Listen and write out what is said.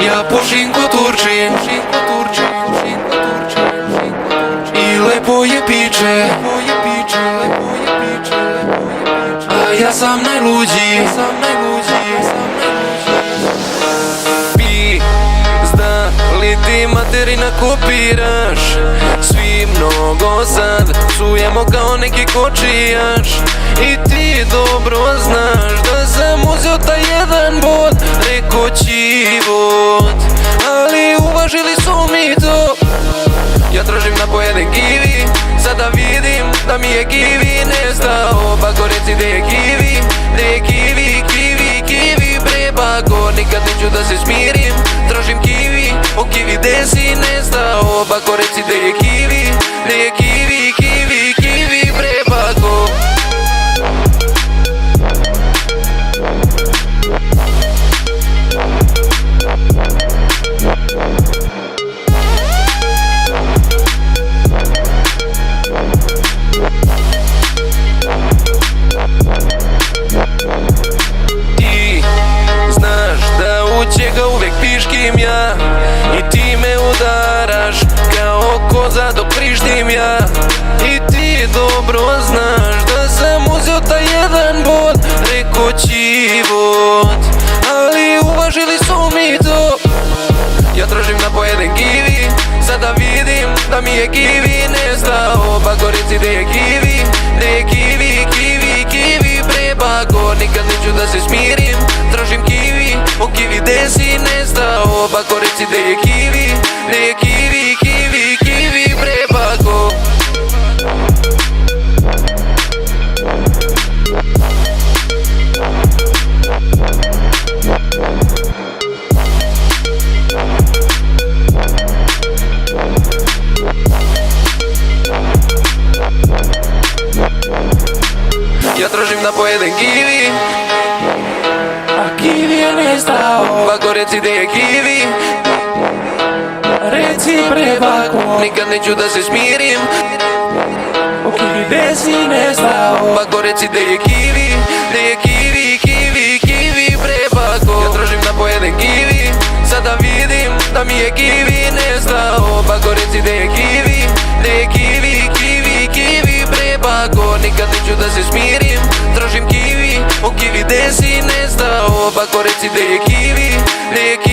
Ja pušim ko Turčin I lepo je piče A ja sam najluđi Pizda li ti materina kopiraš Svi mnogo sad psujemo kao neki kočijaš I ti dobro znaš da sam uzeo taj jedan bod Reko ćivot Ali uvažili su mi to Ja tražim na pojeden kiwi Sada vidim da mi je kiwi nestao Bako reci gde je kiwi Gde je kiwi, kiwi, kiwi bre bako Nikad neću da se smirim Tražim kiwi, o kiwi gde si nestao Bako reci gde je kiwi Gde je kiwi, kiwi, kiwi bre bako Čega uvek piškim ja I ti me udaraš Kao koza dok prištim ja I ti dobro znaš Da sam uzeo taj jedan bod Reko ćivot Ali uvažili su mi to Ja tražim na pojeden kiwi Sada vidim da mi je kiwi nestao Bako reci gde je kiwi Gde je kiwi, kiwi, kiwi bre bako Nikad neću da se smirim Tražim kiwi, o kiwi gde si nestao Bako reci gde je kiwi Gde je kiwi, kiwi, kiwi bre bako Ja tražim na pojeden kiwi A kiwi je nestao Bako reci gde je kiwi Reci bre bako Nikad neću da se smirim O kiwi gde si nestao Bako reci gde je kiwi Gde je kiwi, kiwi, kiwi bre bako Ja tražim na pojeden kiwi Sada vidim da mi je kiwi nestao Bako reci gde je kiwi Gde je kiwi, kiwi, kiwi bre bako Nikad neću da se smirim Tražim kiwi, o kiwi gde si nestao Bako reci gde je kiwi Gde je kiwi